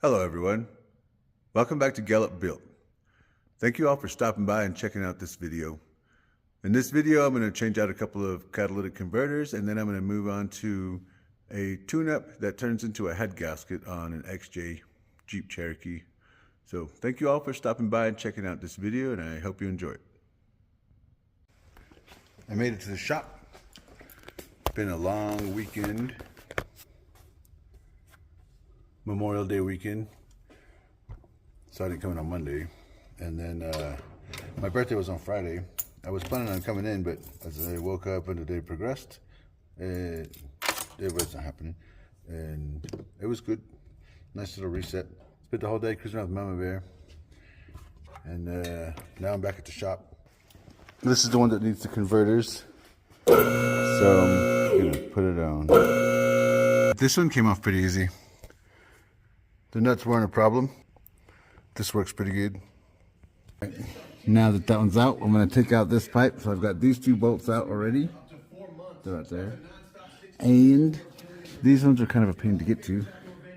Hello everyone, welcome back to Gallup Built. Thank you all for stopping by and checking out this video. In this video I'm going to change out a couple of catalytic converters, and then I'm going to move on to a tune-up that turns into a head gasket on an XJ Jeep Cherokee. So thank you all for stopping by and checking out this video, and I hope you enjoy it. I made it to the shop. It's been a long weekend. Memorial Day weekend, so I didn't come in on Monday, and then my birthday was on Friday. I was planning on coming in, but as I woke up and the day progressed, it wasn't happening, and it was good. Nice little reset. Spent the whole day cruising around with Mama Bear, and now I'm back at the shop. This is the one that needs the converters, so I'm gonna put it on. This one came off pretty easy. The nuts weren't a problem. This works pretty good. Right. Now that one's out, I'm going to take out this pipe. So I've got these two bolts out already. They're right there. And these ones are kind of a pain to get to,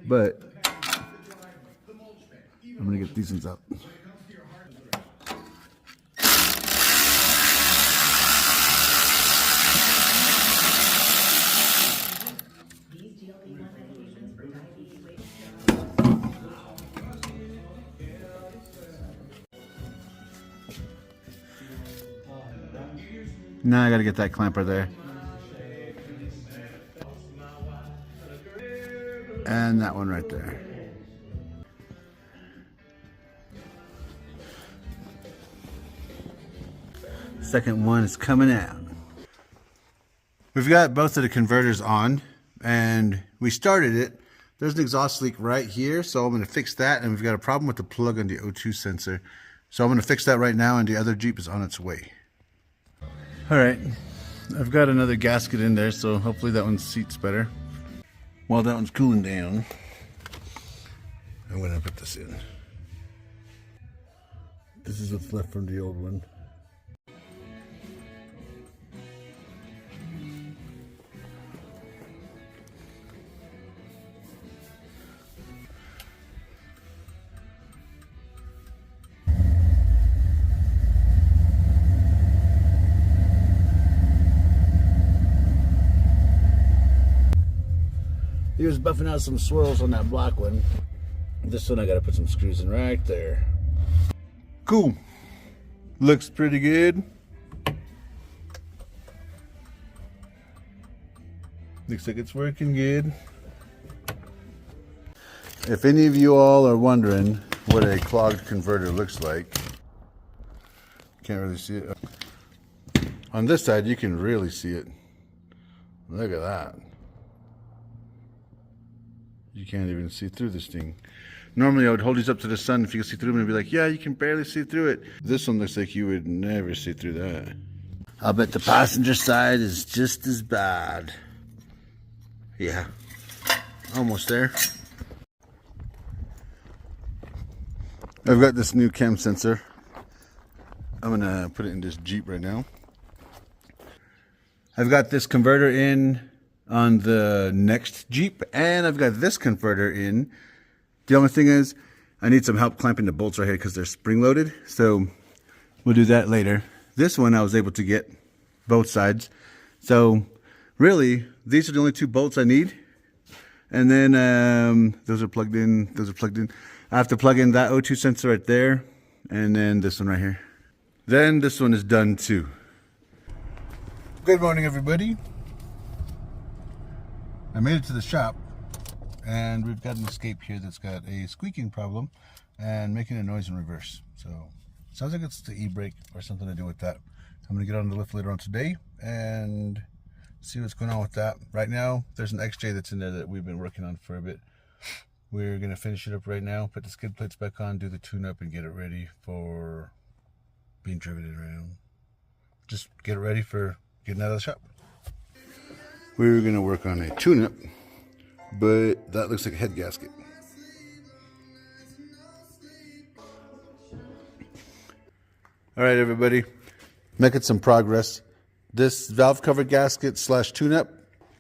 but I'm going to get these ones out. Now I gotta get that clamper there. And that one right there. Second one is coming out. We've got both of the converters on, and we started it. There's an exhaust leak right here, so I'm gonna fix that, and we've got a problem with the plug on the O2 sensor. So I'm gonna fix that right now, and the other Jeep is on its way. All right, I've got another gasket in there, so hopefully that one seats better. While that one's cooling down, I'm gonna put this in. This is what's left from the old one. He was buffing out some swirls on that black one. This one I gotta put some screws in right there. Cool. Looks pretty good. Looks like it's working good. If any of you all are wondering what a clogged converter looks like, can't really see it. On this side you can really see it. Look at that. You can't even see through this thing. Normally I would hold these up to the sun. If you can see through them, I'd be like, yeah, you can barely see through it. This one looks like you would never see through that. I'll bet the passenger side is just as bad. Yeah, almost there. I've got this new cam sensor. I'm gonna put it in this Jeep right now. I've got this converter in on the next Jeep, and I've got this converter in. The only thing is I need some help clamping the bolts right here because they're spring loaded, so we'll do that later. This one I was able to get both sides, so really these are the only two bolts I need, and then those are plugged in. I have to plug in that O2 sensor right there, and then this one right here. Then this one is done too. Good morning everybody. I made it to the shop, and we've got an escape here that's got a squeaking problem and making a noise in reverse. So it sounds like it's the e-brake or something to do with that. I'm going to get on the lift later on today and see what's going on with that. Right now there's an XJ that's in there that we've been working on for a bit. We're going to finish it up right now, put the skid plates back on, do the tune-up, and get it ready for being driven around. Just get it ready for getting out of the shop. We were going to work on a tune-up, but that looks like a head gasket. All right, everybody, making some progress. This valve cover gasket slash tune-up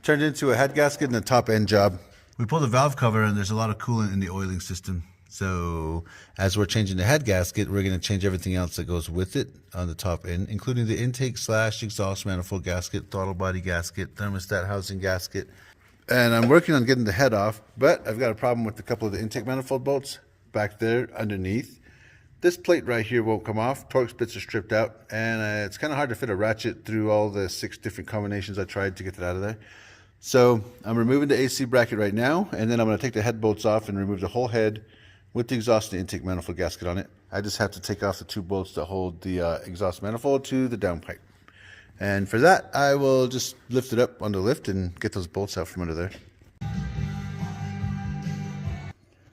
turned into a head gasket and a top end job. We pull the valve cover and there's a lot of coolant in the oiling system. So as we're changing the head gasket, we're going to change everything else that goes with it on the top end, including the intake / exhaust manifold gasket, throttle body gasket, thermostat housing gasket. And I'm working on getting the head off, but I've got a problem with a couple of the intake manifold bolts back there underneath. This plate right here won't come off. Torx bits are stripped out, and it's kind of hard to fit a ratchet through all the 6 different combinations I tried to get it out of there. So I'm removing the AC bracket right now, and then I'm going to take the head bolts off and remove the whole head with the exhaust and intake manifold gasket on it. I just have to take off the 2 bolts that hold the exhaust manifold to the downpipe. And for that, I will just lift it up on the lift and get those bolts out from under there.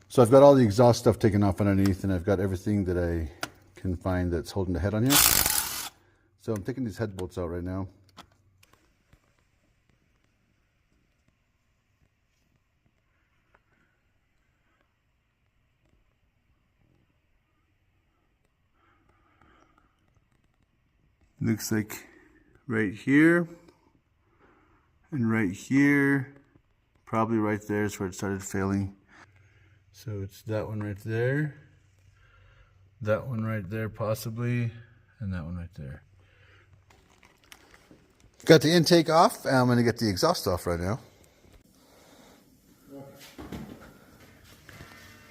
So I've got all the exhaust stuff taken off underneath, and I've got everything that I can find that's holding the head on here. So I'm taking these head bolts out right now. Looks like right here and right here, probably right there is where it started failing. So it's that one right there, that one right there possibly, and that one right there. Got the intake off, and I'm going to get the exhaust off right now.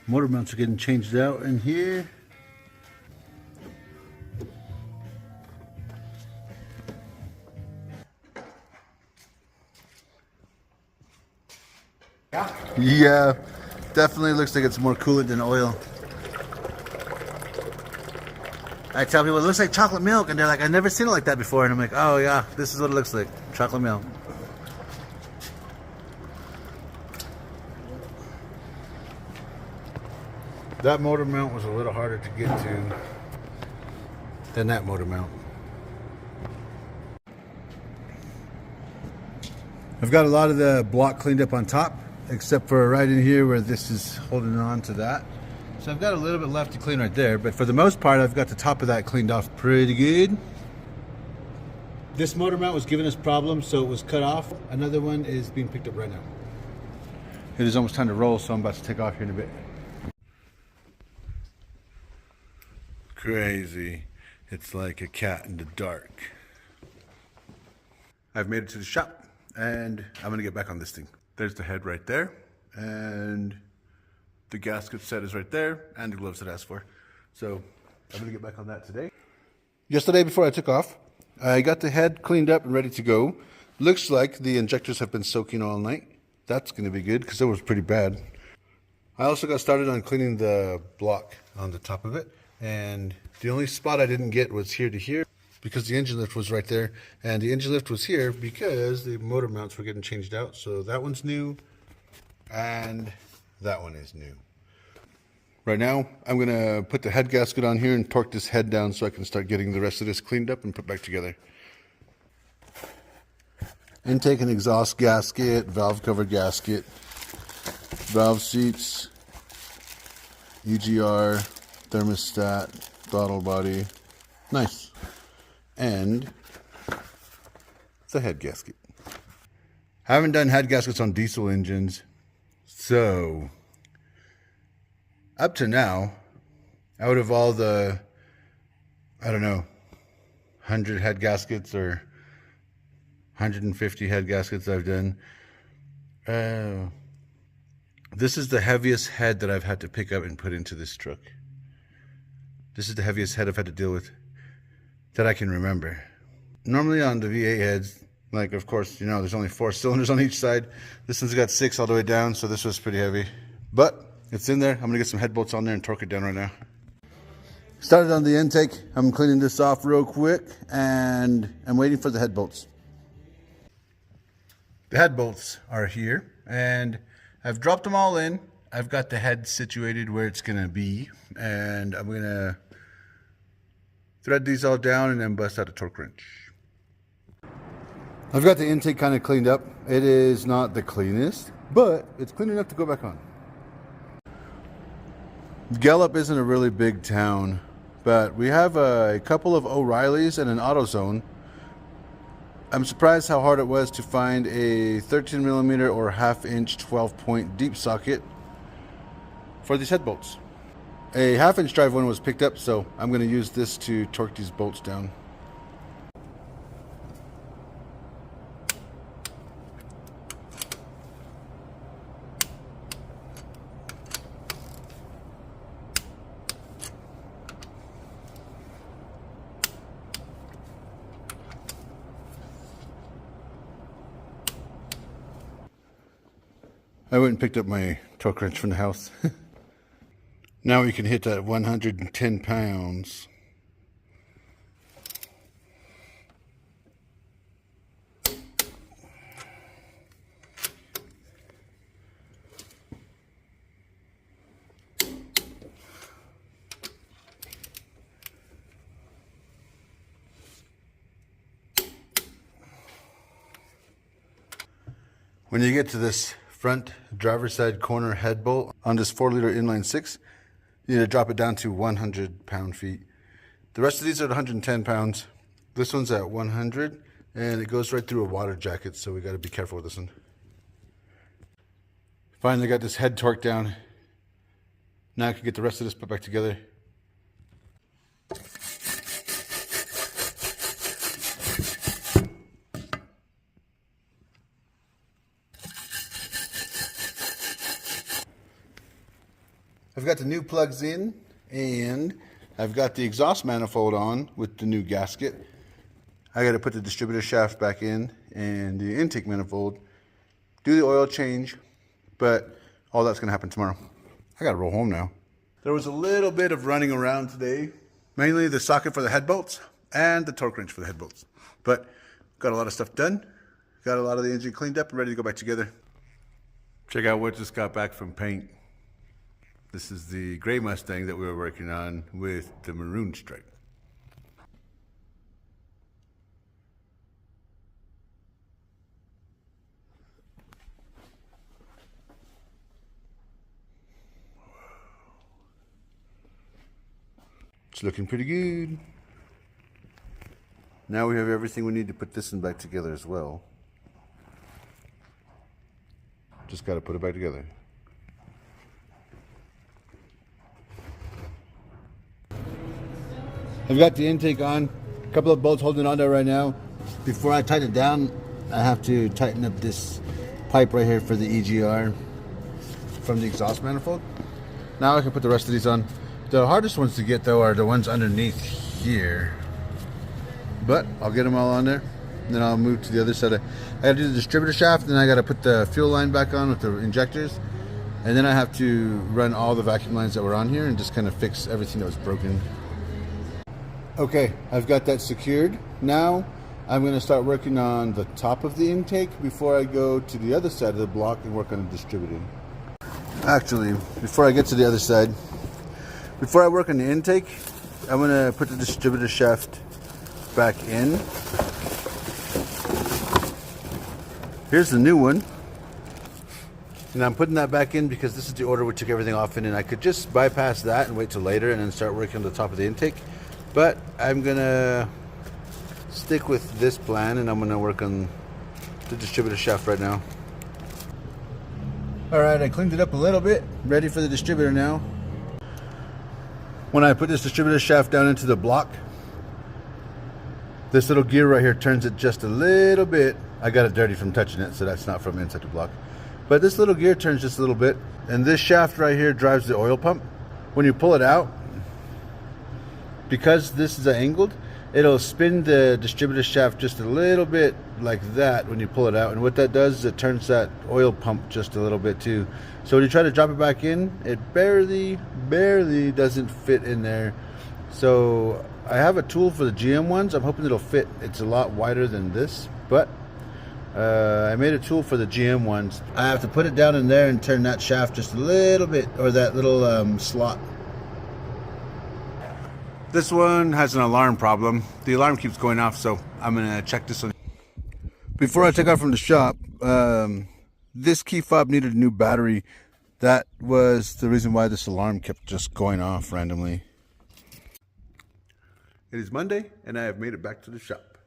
Motor mounts are getting changed out in here. Yeah, definitely looks like it's more coolant than oil. I tell people it looks like chocolate milk, and they're like, I've never seen it like that before. And I'm like, oh yeah, this is what it looks like, chocolate milk. That motor mount was a little harder to get to than that motor mount. I've got a lot of the block cleaned up on top, except for right in here where this is holding on to that. So I've got a little bit left to clean right there, but for the most part, I've got the top of that cleaned off pretty good. This motor mount was giving us problems, so it was cut off. Another one is being picked up right now. It is almost time to roll, so I'm about to take off here in a bit. Crazy. It's like a cat in the dark. I've made it to the shop, and I'm gonna get back on this thing. There's the head right there, and the gasket set is right there, and the gloves it asked for. So I'm gonna get back on that today. Yesterday, before I took off, I got the head cleaned up and ready to go. Looks like the injectors have been soaking all night. That's gonna be good, because it was pretty bad. I also got started on cleaning the block on the top of it, and the only spot I didn't get was here to here, because the engine lift was right there, and the engine lift was here because the motor mounts were getting changed out. So that one's new, and that one is new. Right now, I'm gonna put the head gasket on here and torque this head down so I can start getting the rest of this cleaned up and put back together. Intake and exhaust gasket, valve cover gasket, valve seats, EGR, thermostat, throttle body. Nice. And the head gasket. I haven't done head gaskets on diesel engines, so up to now, out of all the, I don't know, 100 head gaskets or 150 head gaskets I've done, this is the heaviest head that I've had to pick up and put into this truck. This is the heaviest head I've had to deal with that I can remember. Normally on the V8 heads, like of course, you know, there's only 4 cylinders on each side. This one's got 6 all the way down, so this was pretty heavy. But it's in there. I'm gonna get some head bolts on there and torque it down right now. Started on the intake. I'm cleaning this off real quick, and I'm waiting for the head bolts. The head bolts are here, and I've dropped them all in. I've got the head situated where it's gonna be, and I'm gonna thread these all down and then bust out a torque wrench. I've got the intake kind of cleaned up. It is not the cleanest, but it's clean enough to go back on. Gallup isn't a really big town, but we have a couple of O'Reillys and an AutoZone. I'm surprised how hard it was to find a 13mm or 1/2 inch 12-point deep socket for these head bolts. A 1/2 inch drive one was picked up, so I'm going to use this to torque these bolts down. I went and picked up my torque wrench from the house. Now we can hit that 110 pounds. When you get to this front driver's side corner head bolt on this 4-liter inline 6, you need to drop it down to 100 pound-feet. The rest of these are at 110 pounds. This one's at 100, and it goes right through a water jacket, so we got to be careful with this one. Finally got this head torqued down. Now I can get the rest of this put back together. I've got the new plugs in, and I've got the exhaust manifold on with the new gasket. I got to put the distributor shaft back in and the intake manifold, do the oil change, but all that's going to happen tomorrow. I got to roll home now. There was a little bit of running around today, mainly the socket for the head bolts and the torque wrench for the head bolts. But got a lot of stuff done, got a lot of the engine cleaned up and ready to go back together. Check out what just got back from paint. This is the gray Mustang that we were working on with the maroon stripe. It's looking pretty good. Now we have everything we need to put this one back together as well. Just got to put it back together. I've got the intake on, a couple of bolts holding on there right now. Before I tighten it down, I have to tighten up this pipe right here for the EGR from the exhaust manifold. Now I can put the rest of these on. The hardest ones to get though are the ones underneath here. But I'll get them all on there, and then I'll move to the other side. I gotta do the distributor shaft, and then I gotta put the fuel line back on with the injectors. And then I have to run all the vacuum lines that were on here and just kind of fix everything that was broken. Okay, I've got that secured. Now I'm going to start working on the top of the intake before I go to the other side of the block and work on the distributor. Actually, before I get to the other side, before I work on the intake, I'm going to put the distributor shaft back in. Here's the new one. And I'm putting that back in because this is the order we took everything off in, and I could just bypass that and wait till later and then start working on the top of the intake. But I'm gonna stick with this plan, and I'm gonna work on the distributor shaft right now. Alright, I cleaned it up a little bit, ready for the distributor now. When I put this distributor shaft down into the block, this little gear right here turns it just a little bit. I got it dirty from touching it, so that's not from inside the block. But this little gear turns just a little bit, and this shaft right here drives the oil pump. When you pull it out, because this is angled, it'll spin the distributor shaft just a little bit like that when you pull it out. And what that does is it turns that oil pump just a little bit too. So when you try to drop it back in, it barely doesn't fit in there. So I have a tool for the GM ones. I'm hoping it'll fit. It's a lot wider than this, but I made a tool for the GM ones. I have to put it down in there and turn that shaft just a little bit, or that little slot. This one has an alarm problem. The alarm keeps going off, so I'm gonna check this one. Before I take off from the shop, this key fob needed a new battery. That was the reason why this alarm kept just going off randomly. It is Monday, and I have made it back to the shop.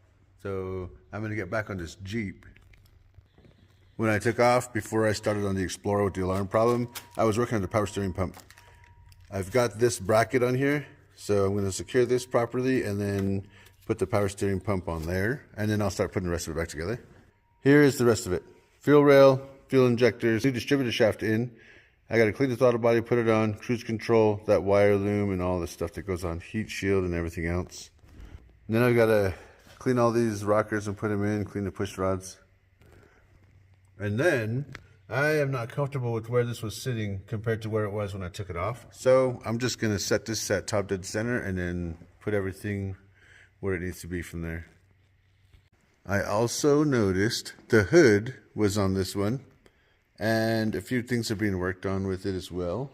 So I'm gonna get back on this Jeep. When I took off, before I started on the Explorer with the alarm problem, I was working on the power steering pump. I've got this bracket on here, so I'm gonna secure this properly and then put the power steering pump on there, and then I'll start putting the rest of it back together. Here is the rest of it. Fuel rail, fuel injectors, new distributor shaft in. I gotta clean the throttle body, put it on, cruise control, that wire loom and all the stuff that goes on, heat shield and everything else. And then I've gotta clean all these rockers and put them in, clean the push rods. And then I am not comfortable with where this was sitting compared to where it was when I took it off. So I'm just gonna set this at top dead center and then put everything where it needs to be from there. I also noticed the hood was on this one, and a few things are being worked on with it as well.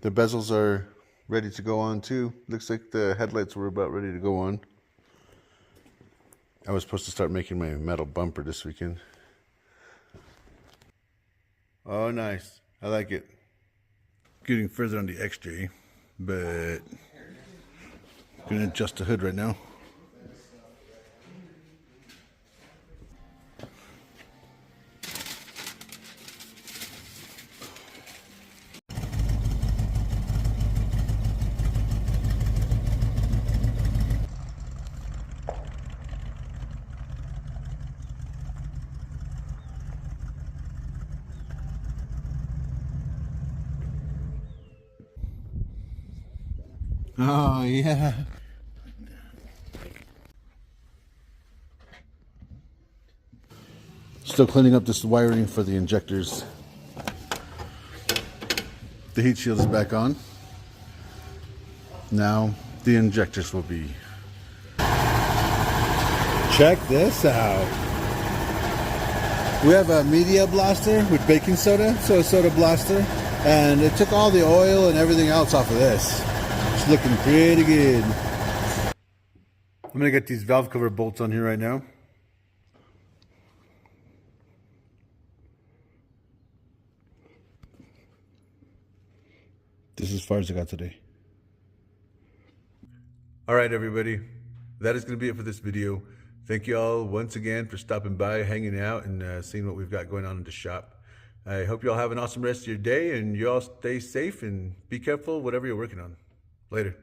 The bezels are ready to go on too. Looks like the headlights were about ready to go on. I was supposed to start making my metal bumper this weekend. Oh, nice. I like it. Getting further on the XJ, but I'm gonna adjust the hood right now. Oh, yeah. Still cleaning up this wiring for the injectors. The heat shield is back on. Now the injectors will be. Check this out. We have a media blaster with baking soda, so a soda blaster, and it took all the oil and everything else off of this. It's looking pretty good. I'm gonna get these valve cover bolts on here right now. This is as far as I got today. All right, everybody. That is going to be it for this video. Thank you all once again for stopping by, hanging out, and seeing what we've got going on in the shop. I hope you all have an awesome rest of your day, and you all stay safe and be careful, whatever you're working on. Later.